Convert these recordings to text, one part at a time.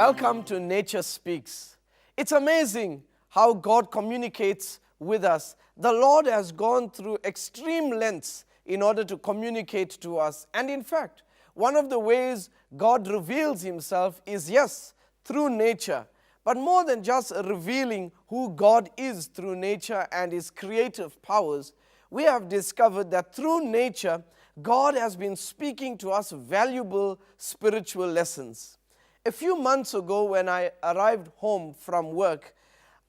Welcome to Nature Speaks. It's amazing how God communicates with us. The Lord has gone through extreme lengths in order to communicate to us. And in fact, one of the ways God reveals himself is, yes, through nature. But more than just revealing who God is through nature and his creative powers, we have discovered that through nature, God has been speaking to us valuable spiritual lessons. A few months ago, when I arrived home from work,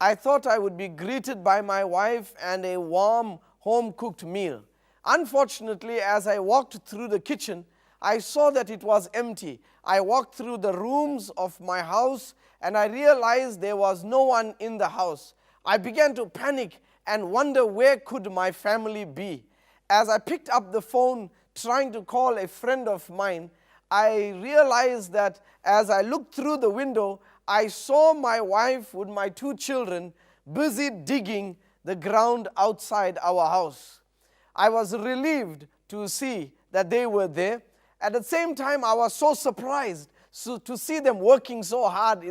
I thought I would be greeted by my wife and a warm, home-cooked meal. Unfortunately, as I walked through the kitchen, I saw that it was empty. I walked through the rooms of my house and I realized there was no one in the house. I began to panic and wonder where could my family be. As I picked up the phone trying to call a friend of mine, I realized that as I looked through the window, I saw my wife with my two children busy digging the ground outside our house. I was relieved to see that they were there. At the same time, I was so surprised to see them working so hard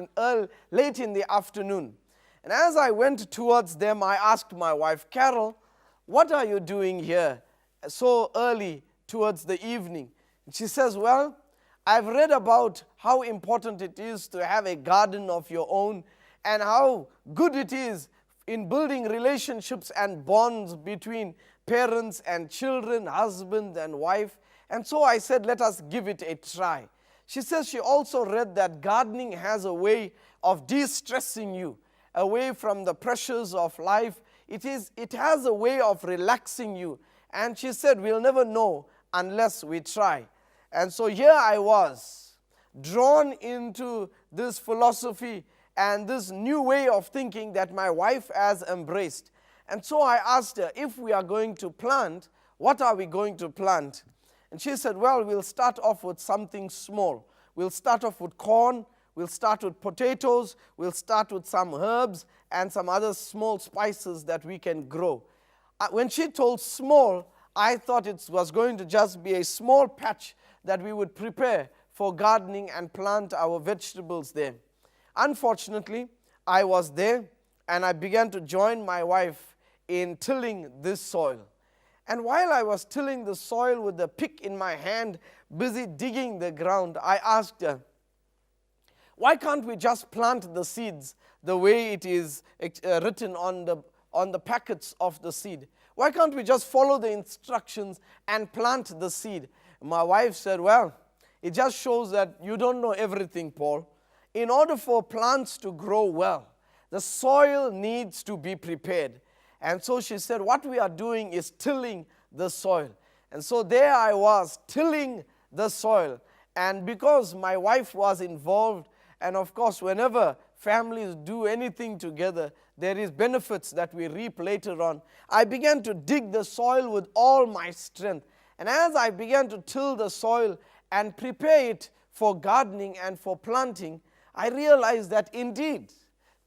late in the afternoon. And as I went towards them, I asked my wife, "Carol, what are you doing here so early towards the evening?" And she says, "Well, I've read about how important it is to have a garden of your own and how good it is in building relationships and bonds between parents and children, husband and wife. And so I said, let us give it a try." She says she also read that gardening has a way of de-stressing you away from the pressures of life. It has a way of relaxing you. And she said, we'll never know unless we try. And so here I was, drawn into this philosophy and this new way of thinking that my wife has embraced. And so I asked her, if we are going to plant, what are we going to plant? And she said, well, we'll start off with something small. We'll start off with corn, we'll start with potatoes, we'll start with some herbs and some other small spices that we can grow. When she told small, I thought it was going to just be a small patch that we would prepare for gardening and plant our vegetables there. Unfortunately, I was there and I began to join my wife in tilling this soil. And while I was tilling the soil with the pick in my hand, busy digging the ground, I asked her, why can't we just plant the seeds the way it is written on the packets of the seed? Why can't we just follow the instructions and plant the seed? My wife said, well, it just shows that you don't know everything, Paul. In order for plants to grow well, the soil needs to be prepared. And so she said, what we are doing is tilling the soil. And so there I was, tilling the soil. And because my wife was involved, and of course, whenever families do anything together, there is benefits that we reap later on. I began to dig the soil with all my strength. And as I began to till the soil and prepare it for gardening and for planting, I realized that indeed,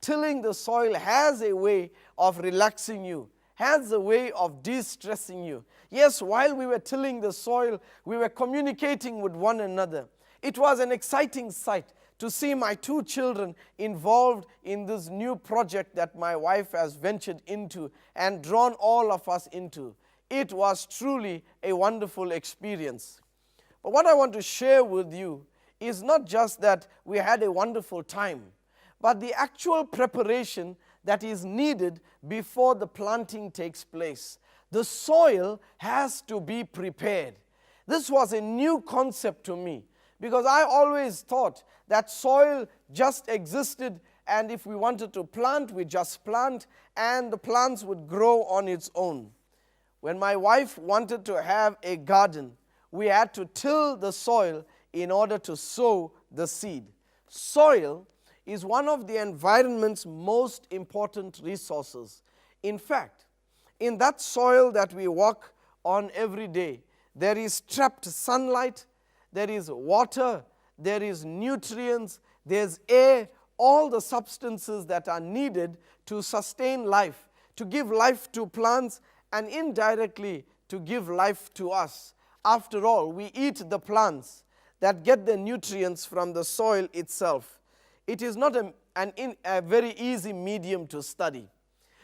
tilling the soil has a way of relaxing you, has a way of de-stressing you. Yes, while we were tilling the soil, we were communicating with one another. It was an exciting sight to see my two children involved in this new project that my wife has ventured into and drawn all of us into. It was truly a wonderful experience. But what I want to share with you is not just that we had a wonderful time, but the actual preparation that is needed before the planting takes place. The soil has to be prepared. This was a new concept to me because I always thought that soil just existed and if we wanted to plant, we just plant and the plants would grow on its own. When my wife wanted to have a garden, we had to till the soil in order to sow the seed. Soil is one of the environment's most important resources. In fact, in that soil that we walk on every day, there is trapped sunlight, there is water, there is nutrients, there's air, all the substances that are needed to sustain life, to give life to plants, and indirectly to give life to us. After all, we eat the plants that get the nutrients from the soil itself. it is not a very easy medium to study.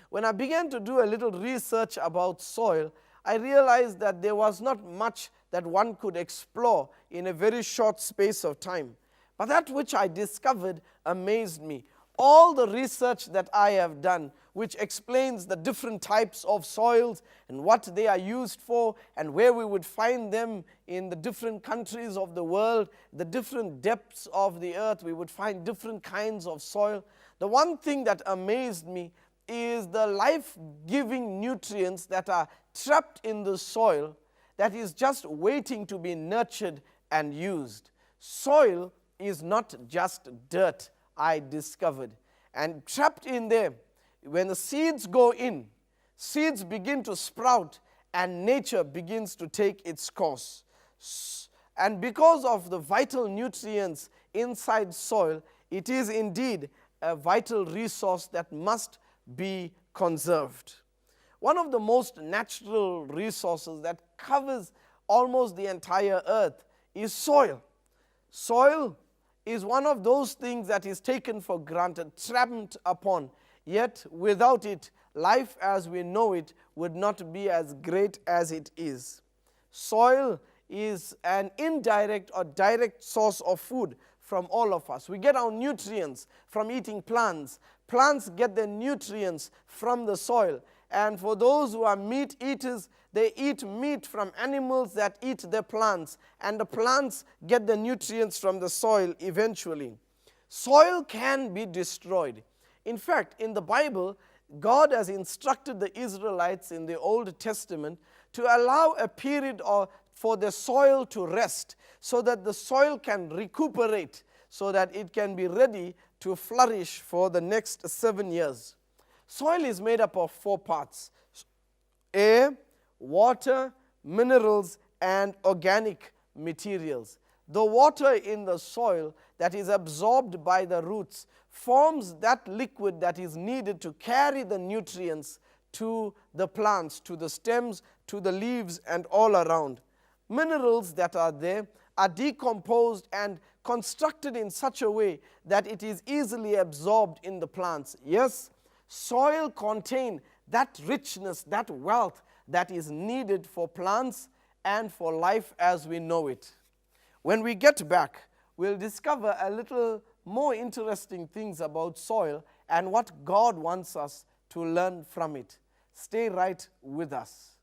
When I began to do a little research about soil, I realized that there was not much that one could explore in a very short space of time. But that which I discovered amazed me. All the research that I have done, which explains the different types of soils and what they are used for and where we would find them in the different countries of the world, the different depths of the earth, we would find different kinds of soil. The one thing that amazed me is the life-giving nutrients that are trapped in the soil that is just waiting to be nurtured and used. Soil is not just dirt, I discovered. And trapped in there, when the seeds go in, seeds begin to sprout and nature begins to take its course. And because of the vital nutrients inside soil, it is indeed a vital resource that must be conserved. One of the most natural resources that covers almost the entire earth is soil. Soil is one of those things that is taken for granted, trampled upon, yet without it, life as we know it would not be as great as it is. Soil is an indirect or direct source of food from all of us. We get our nutrients from eating plants. Plants get their nutrients from the soil. And for those who are meat eaters, they eat meat from animals that eat the plants. And the plants get the nutrients from the soil eventually. Soil can be destroyed. In fact, in the Bible, God has instructed the Israelites in the Old Testament to allow a period for the soil to rest so that the soil can recuperate, so that it can be ready to flourish for the next 7 years. Soil is made up of 4 parts: air, water, minerals, and organic materials. The water in the soil that is absorbed by the roots forms that liquid that is needed to carry the nutrients to the plants, to the stems, to the leaves, and all around. Minerals that are there are decomposed and constructed in such a way that it is easily absorbed in the plants. Yes, soil contains that richness, that wealth that is needed for plants and for life as we know it. When we get back, we'll discover a little more interesting things about soil and what God wants us to learn from it. Stay right with us.